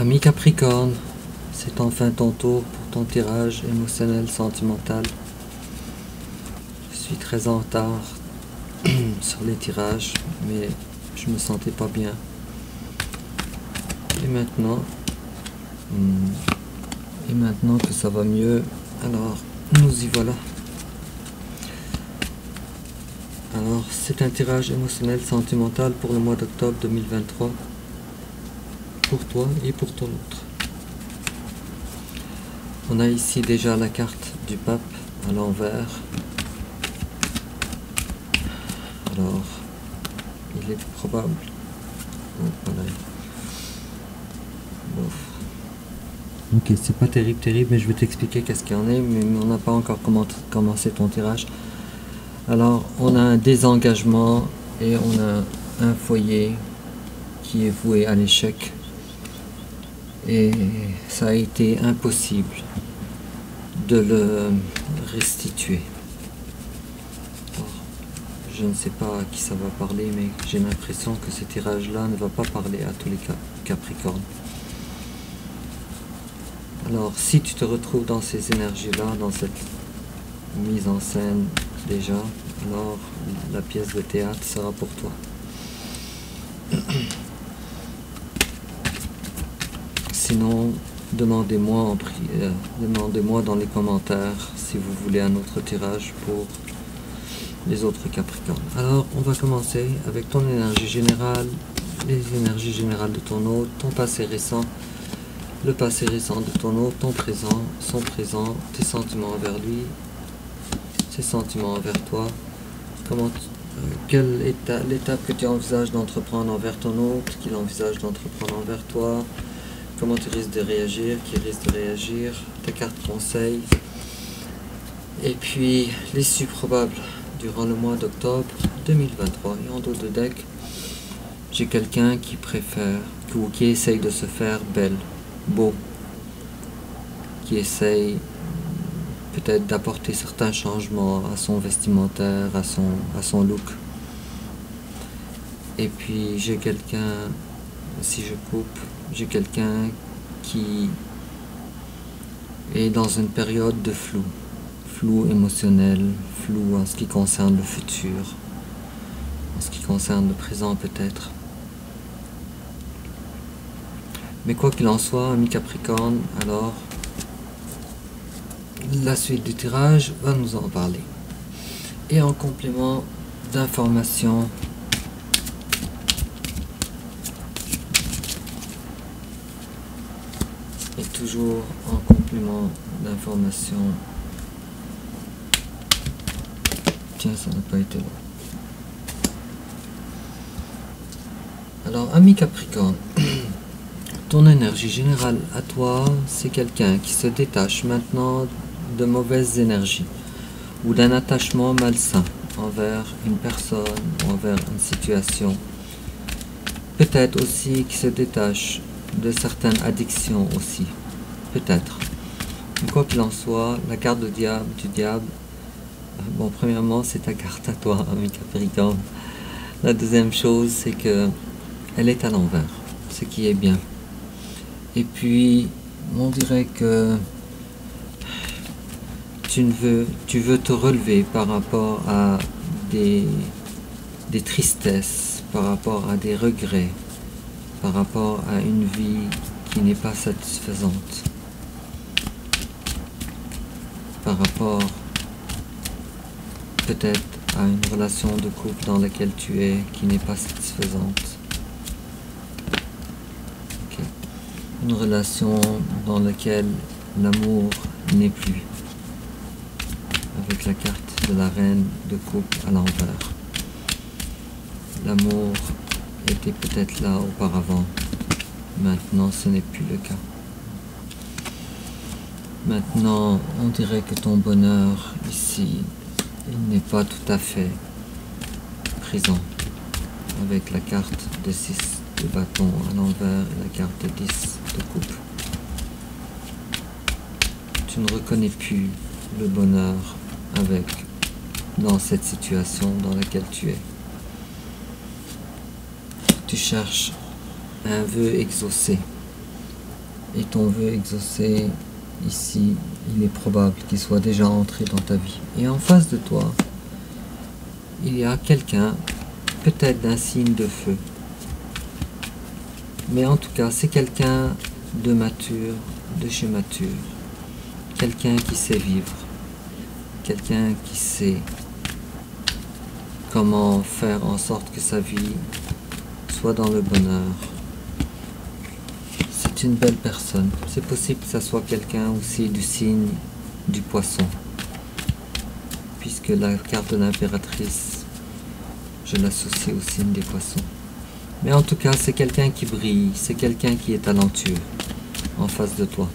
Ami Capricorne, c'est enfin ton tour pour ton tirage émotionnel sentimental. Je suis très en retard sur les tirages, mais je me sentais pas bien. Et maintenant que ça va mieux, alors nous y voilà. Alors, c'est un tirage émotionnel sentimental pour le mois d'octobre 2023. Pour toi et pour ton autre. On a ici déjà la carte du pape à l'envers. Alors, il est probable. Oh, voilà. Ok, c'est pas terrible, mais je vais t'expliquer qu'est-ce qu'il y en est, mais on n'a pas encore commencé ton tirage. Alors, on a un désengagement et on a un foyer qui est voué à l'échec. Et ça a été impossible de le restituer. Alors, je ne sais pas à qui ça va parler, mais j'ai l'impression que ce tirage-là ne va pas parler à tous les Capricornes. Alors, si tu te retrouves dans ces énergies-là, dans cette mise en scène déjà, alors la pièce de théâtre sera pour toi. Sinon, demandez-moi dans les commentaires si vous voulez un autre tirage pour les autres Capricornes. Alors, on va commencer avec ton énergie générale, les énergies générales de ton hôte, ton passé récent, le passé récent de ton hôte, ton présent, son présent, tes sentiments envers lui, ses sentiments envers toi, quelle est l'étape que tu envisages d'entreprendre envers ton hôte, qu'il envisage d'entreprendre envers toi, comment tu risques de réagir, qui risque de réagir, ta carte conseil, et puis l'issue probable durant le mois d'octobre 2023. Et en dos de deck, j'ai quelqu'un qui préfère, ou qui essaye de se faire belle, beau, qui essaye peut-être d'apporter certains changements à son vestimentaire, à son look. Et puis j'ai quelqu'un, si je coupe, j'ai quelqu'un qui est dans une période de flou émotionnel, flou en ce qui concerne le futur, en ce qui concerne le présent peut-être. Mais quoi qu'il en soit, ami Capricorne, alors la suite du tirage va nous en parler. Et en complément d'informations, et toujours en complément d'informations, tiens, ça n'a pas été long. Alors, ami Capricorne, ton énergie générale à toi, c'est quelqu'un qui se détache maintenant de mauvaises énergies ou d'un attachement malsain envers une personne ou envers une situation. Peut-être aussi qui se détache de certaines addictions aussi. Peut-être. Quoi qu'il en soit, la carte du diable, bon, premièrement, c'est ta carte à toi, ami Capricorne. La deuxième chose, c'est que elle est à l'envers, ce qui est bien. Et puis, on dirait que tu veux te relever par rapport à des tristesses, par rapport à des regrets, par rapport à une vie qui n'est pas satisfaisante, par rapport peut-être à une relation de couple dans laquelle tu es qui n'est pas satisfaisante. Okay. Une relation dans laquelle l'amour n'est plus. Avec la carte de la reine de coupe à l'envers. L'amour était peut-être là auparavant. Maintenant, ce n'est plus le cas. Maintenant, on dirait que ton bonheur ici, il n'est pas tout à fait présent. Avec la carte de 6 de bâton à l'envers et la carte de 10 de coupe. Tu ne reconnais plus le bonheur dans cette situation dans laquelle tu es. Tu cherches un vœu exaucé. et ton vœu exaucé ici, il est probable qu'il soit déjà entré dans ta vie. Et en face de toi, il y a quelqu'un, peut-être d'un signe de feu. Mais en tout cas, c'est quelqu'un de mature, de chez mature. Quelqu'un qui sait vivre. Quelqu'un qui sait comment faire en sorte que sa vie soit dans le bonheur. C'est une belle personne. C'est possible que ça soit quelqu'un aussi du signe du poisson. Puisque la carte de l'impératrice, je l'associe au signe des poissons. Mais en tout cas, c'est quelqu'un qui brille, c'est quelqu'un qui est talentueux en face de toi.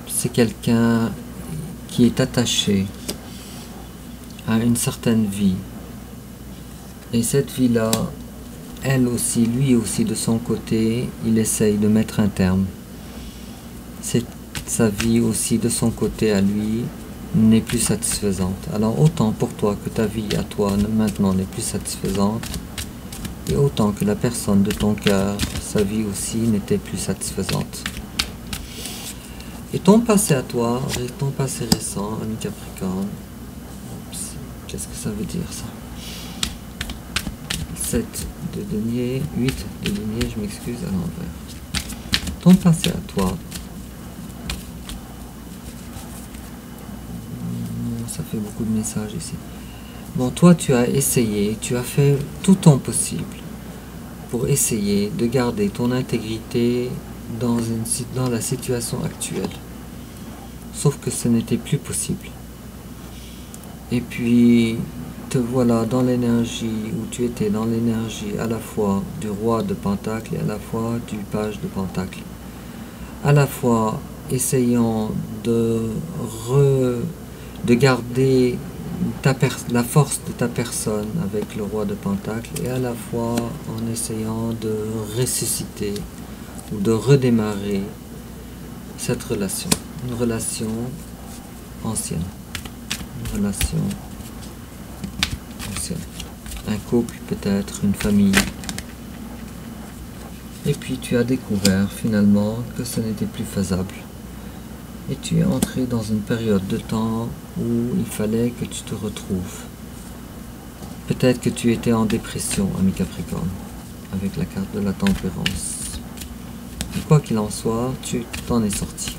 C'est quelqu'un qui est attaché à une certaine vie. Et cette vie-là, elle aussi, lui aussi de son côté, il essaye de mettre un terme. Sa vie aussi de son côté à lui n'est plus satisfaisante. Alors autant pour toi que ta vie à toi maintenant n'est plus satisfaisante, et autant que la personne de ton cœur, sa vie aussi n'était plus satisfaisante. Et ton passé à toi, ton passé récent, ami Capricorne, qu'est-ce que ça veut dire ça? 7 de denier, 8 de denier, je m'excuse à l'envers. Ton passé à toi, ça fait beaucoup de messages ici. Bon, toi tu as essayé, tu as fait tout ton possible pour essayer de garder ton intégrité dans la situation actuelle. Sauf que ce n'était plus possible. Et puis, te voilà dans l'énergie, où tu étais dans l'énergie à la fois du roi de Pentacle et à la fois du page de Pentacle. À la fois essayant de garder la force de ta personne avec le roi de Pentacle, et à la fois en essayant de ressusciter ou de redémarrer cette relation. Une relation ancienne. Une relation ancienne. Un couple peut-être, une famille. Et puis tu as découvert finalement que ce n'était plus faisable. Et tu es entré dans une période de temps où il fallait que tu te retrouves. Peut-être que tu étais en dépression, ami Capricorne, avec la carte de la tempérance. Et quoi qu'il en soit, tu t'en es sorti.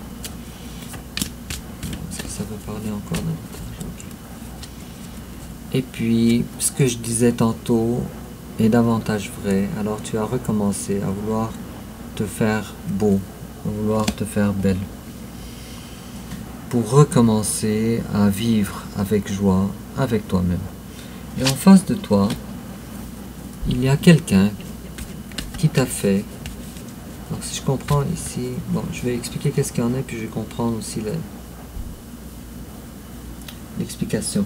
Est-ce que ça veut parler encore davantage? Et puis, ce que je disais tantôt est davantage vrai. Alors tu as recommencé à vouloir te faire beau, à vouloir te faire belle. Pour recommencer à vivre avec joie, avec toi-même. Et en face de toi, il y a quelqu'un qui t'a fait. Alors si je comprends ici, bon, je vais expliquer qu'est-ce qu'il y en a, puis je vais comprendre aussi l'explication.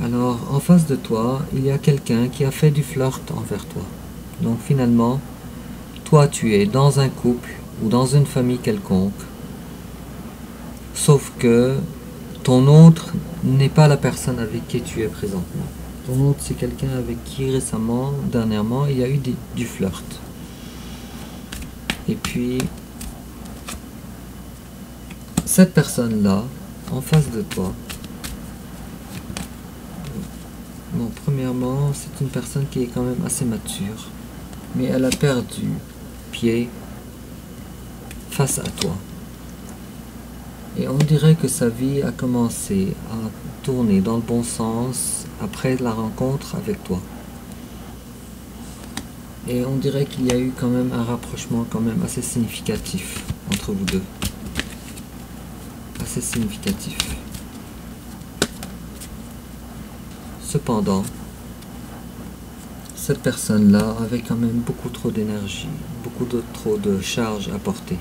Alors, en face de toi, il y a quelqu'un qui a fait du flirt envers toi. Donc finalement, toi tu es dans un couple ou dans une famille quelconque, sauf que ton autre n'est pas la personne avec qui tu es présentement. Ton autre, c'est quelqu'un avec qui récemment, dernièrement, il y a eu du flirt. Et puis, cette personne-là, en face de toi, bon, premièrement, c'est une personne qui est quand même assez mature, mais elle a perdu pied face à toi. Et on dirait que sa vie a commencé à tourner dans le bon sens après la rencontre avec toi. Et on dirait qu'il y a eu quand même un rapprochement quand même assez significatif entre vous deux. Assez significatif. Cependant, cette personne-là avait quand même beaucoup trop d'énergie, trop de charge à porter.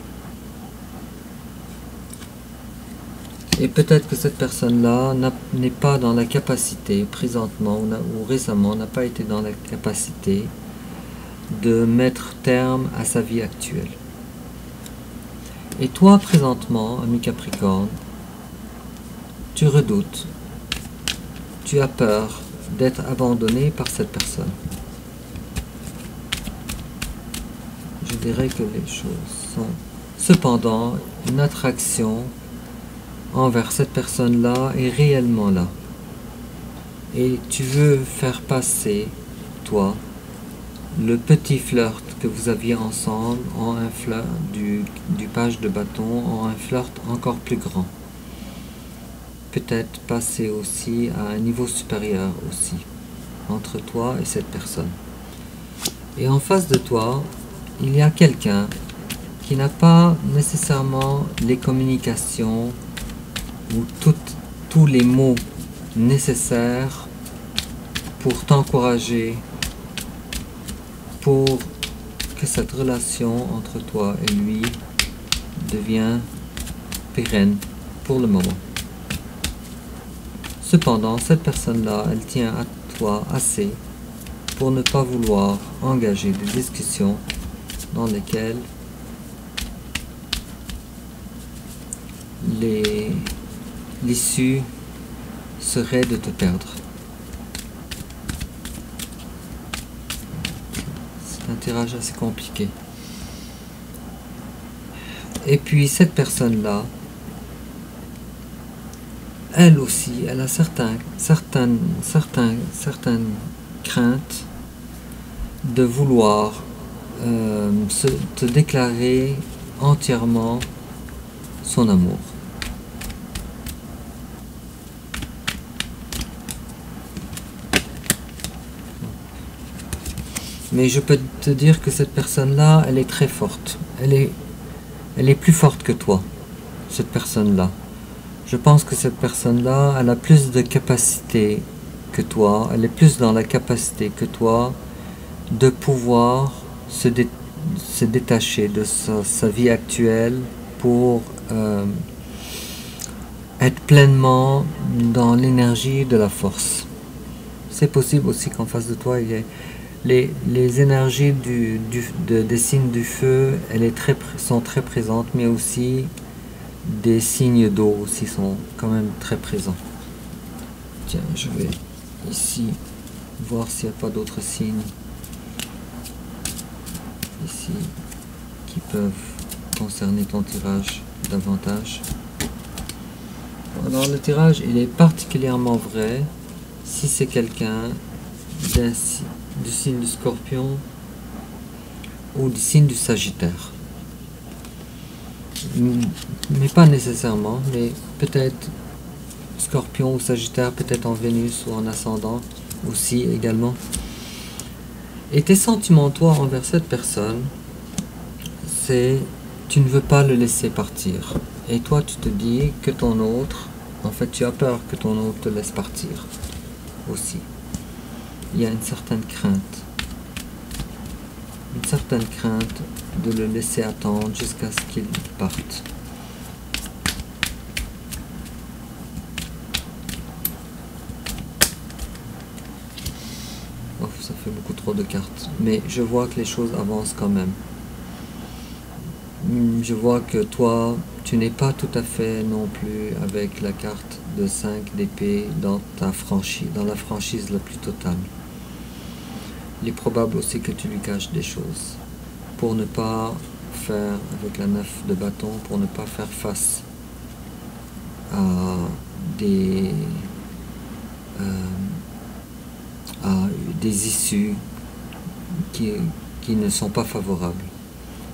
Et peut-être que cette personne-là n'est pas dans la capacité, présentement ou récemment, n'a pas été dans la capacité de mettre terme à sa vie actuelle. Et toi, présentement, ami Capricorne, tu redoutes tu as peur d'être abandonné par cette personne. Je dirais que les choses sont cependant une attraction envers cette personne-là est réellement là. Et tu veux faire passer, toi, le petit flirt que vous aviez ensemble en un flirt du page de bâton, en un flirt encore plus grand. Peut-être passer aussi à un niveau supérieur aussi, entre toi et cette personne. Et en face de toi, il y a quelqu'un qui n'a pas nécessairement les communications ou tous les mots nécessaires pour t'encourager, pour que cette relation entre toi et lui devienne pérenne pour le moment. Cependant, cette personne-là, elle tient à toi assez pour ne pas vouloir engager des discussions dans lesquelles l'issue serait de te perdre. C'est un tirage assez compliqué. Et puis cette personne-là, elle aussi, elle a certaines craintes de vouloir te déclarer entièrement son amour. Mais je peux te dire que cette personne-là, elle est très forte. Elle est plus forte que toi, cette personne-là. Je pense que cette personne-là, elle a plus de capacité que toi. Elle est plus dans la capacité que toi de pouvoir se détacher de sa vie actuelle pour être pleinement dans l'énergie de la force. C'est possible aussi qu'en face de toi, il y ait les énergies des signes du feu, sont très présentes, mais aussi des signes d'eau aussi sont quand même très présents. Tiens, je vais ici voir s'il n'y a pas d'autres signes ici qui peuvent concerner ton tirage davantage. Alors le tirage, il est particulièrement vrai si c'est quelqu'un du signe du Scorpion ou du signe du Sagittaire. Mais pas nécessairement, mais peut-être Scorpion ou Sagittaire, peut-être en Vénus ou en ascendant aussi également. Et tes sentiments, toi, envers cette personne, c'est tu ne veux pas le laisser partir. Et toi, tu te dis que ton autre, en fait, tu as peur que ton autre te laisse partir aussi. Il y a une certaine crainte de le laisser attendre jusqu'à ce qu'il parte. Oh, ça fait beaucoup trop de cartes, mais je vois que les choses avancent quand même. Je vois que toi, tu n'es pas tout à fait non plus avec la carte de 5 d'épée dans la franchise la plus totale. Il est probable aussi que tu lui caches des choses pour ne pas faire, avec la 9 de bâton, pour ne pas faire face à des issues qui ne sont pas favorables.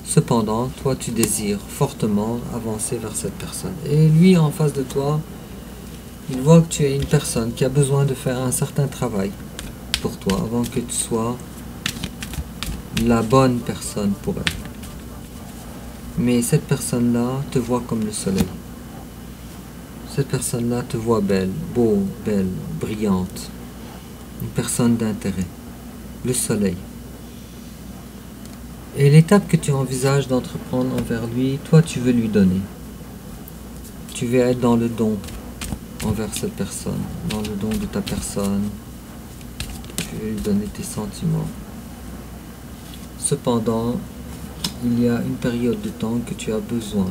Cependant, toi, tu désires fortement avancer vers cette personne. Et lui, en face de toi, il voit que tu es une personne qui a besoin de faire un certain travail pour toi avant que tu sois la bonne personne pour elle. Mais cette personne-là te voit comme le soleil. Cette personne-là te voit belle, belle, brillante. Une personne d'intérêt. Le soleil. Et l'étape que tu envisages d'entreprendre envers lui, toi tu veux lui donner. Tu veux être dans le don envers cette personne, dans le don de ta personne. Tu veux lui donner tes sentiments. Cependant, il y a une période de temps que tu as besoin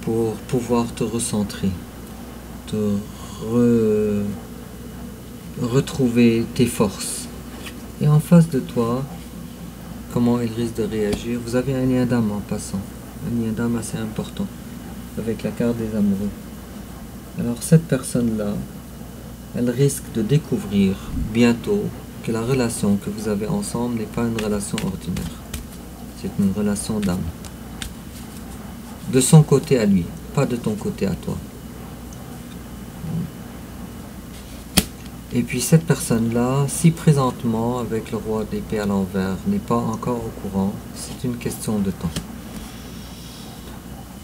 pour pouvoir te recentrer, te retrouver tes forces. Et en face de toi, comment il risque de réagir? Vous avez un lien d'âme en passant, un lien d'âme assez important, avec la carte des amoureux. Alors cette personne-là, elle risque de découvrir bientôt que la relation que vous avez ensemble n'est pas une relation ordinaire. C'est une relation d'âme. De son côté à lui, pas de ton côté à toi. Et puis cette personne-là, si présentement, avec le roi d'épée à l'envers, n'est pas encore au courant, c'est une question de temps.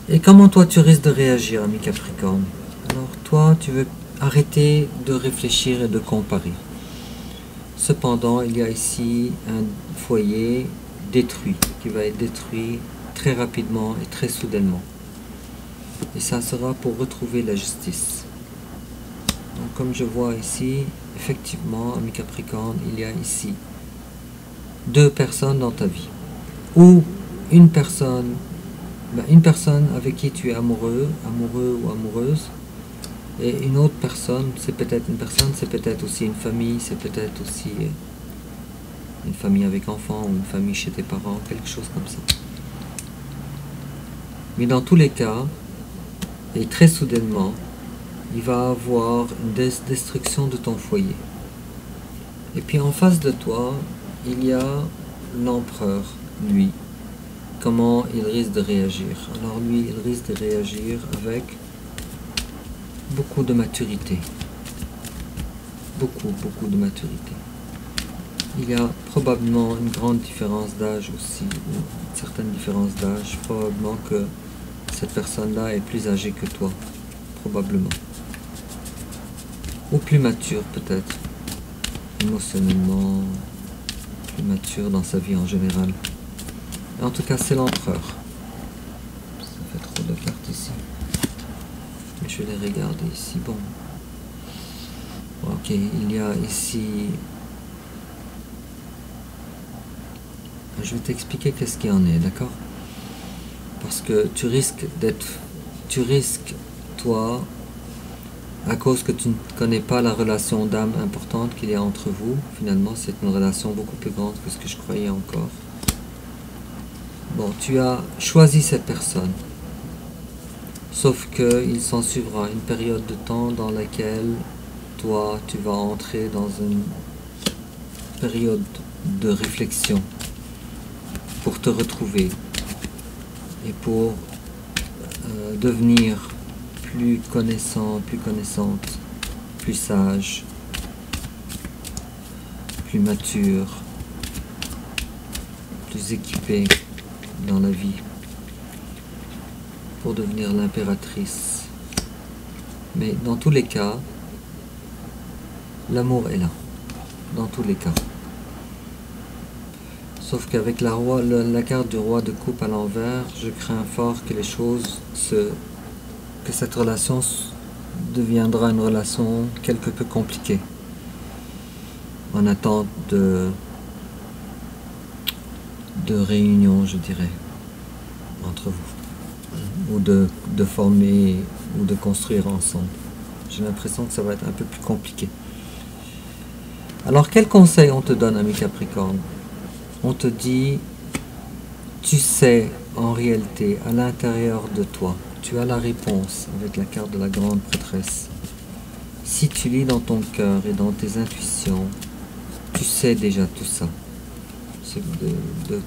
Et comment toi tu risques de réagir, ami Capricorne? Alors toi, tu veux arrêter de réfléchir et de comparer. Cependant, il y a ici un foyer détruit, qui va être détruit très rapidement et très soudainement. Et ça sera pour retrouver la justice. Donc, comme je vois ici, effectivement, ami Capricorne, il y a ici 2 personnes dans ta vie. Ou une personne avec qui tu es amoureux ou amoureuse, et une autre personne, c'est peut-être une personne, c'est peut-être aussi une famille, c'est peut-être aussi une famille avec enfants, ou une famille chez tes parents, quelque chose comme ça. Mais dans tous les cas, et très soudainement, il va avoir une destruction de ton foyer. Et puis en face de toi, il y a l'empereur, lui. Comment il risque de réagir? Alors lui, il risque de réagir avec beaucoup de maturité. Beaucoup de maturité. Il y a probablement une grande différence d'âge aussi, ou une certaine différence d'âge. Probablement que cette personne-là est plus âgée que toi. Probablement. Ou plus mature peut-être. Émotionnellement, plus mature dans sa vie en général. En tout cas, c'est l'empereur. Ça fait trop de cartes ici. Je vais les regarder ici. Bon. Ok, il y a ici... Je vais t'expliquer qu'est-ce qu'il y en est, d'accord? Parce que tu risques, toi, à cause que tu ne connais pas la relation d'âme importante qu'il y a entre vous. Finalement, c'est une relation beaucoup plus grande que ce que je croyais encore. Bon, tu as choisi cette personne. Sauf qu'il s'en suivra une période de temps dans laquelle toi, tu vas entrer dans une période de réflexion pour te retrouver et pour devenir plus connaissant, plus connaissante, plus sage, plus mature, plus équipé dans la vie, pour devenir l'impératrice. Mais dans tous les cas, l'amour est là, dans tous les cas. Sauf qu'avec la carte du roi de coupe à l'envers, je crains fort que les choses que cette relation deviendra une relation quelque peu compliquée, en attente de réunion, je dirais, entre vous, ou de former ou de construire ensemble. J'ai l'impression que ça va être un peu plus compliqué. Alors, quel conseil on te donne, ami Capricorne? On te dit, tu sais, en réalité, à l'intérieur de toi, tu as la réponse avec la carte de la grande prêtresse. Si tu lis dans ton cœur et dans tes intuitions, tu sais déjà tout ça. C'est de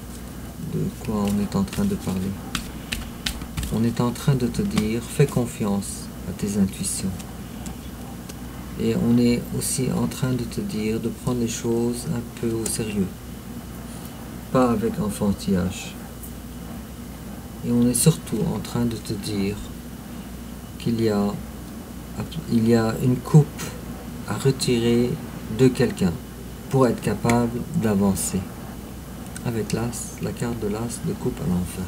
quoi on est en train de parler. On est en train de te dire, fais confiance à tes intuitions. Et on est aussi en train de te dire de prendre les choses un peu au sérieux. Pas avec enfantillage. Et on est surtout en train de te dire qu'il y a une coupe à retirer de quelqu'un pour être capable d'avancer. Avec l'as, la carte de l'as de coupe à l'enfer.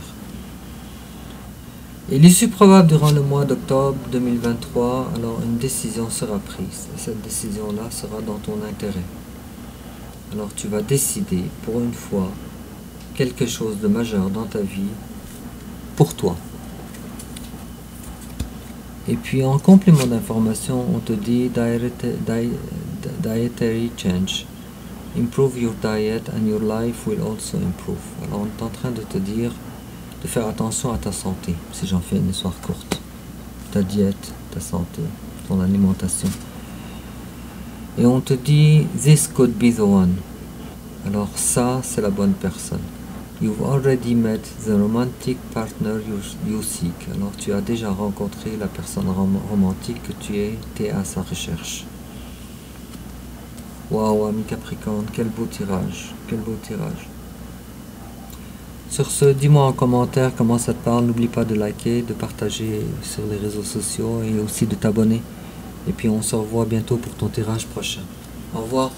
Et l'issue probable durant le mois d'octobre 2023, alors une décision sera prise. Et cette décision-là sera dans ton intérêt. Alors tu vas décider pour une fois quelque chose de majeur dans ta vie pour toi. Et puis en complément d'information, on te dit dietary change. Improve your diet and your life will also improve. Alors on est en train de te dire de faire attention à ta santé, si j'en fais une histoire courte. Ta diète, ta santé, ton alimentation. Et on te dit, this could be the one. Alors ça, c'est la bonne personne. You've already met the romantic partner you seek. Alors tu as déjà rencontré la personne romantique que tu étais à sa recherche. Waouh, ami Capricorne, quel beau tirage, quel beau tirage. Sur ce, dis-moi en commentaire comment ça te parle. N'oublie pas de liker, de partager sur les réseaux sociaux et aussi de t'abonner. Et puis on se revoit bientôt pour ton tirage prochain. Au revoir.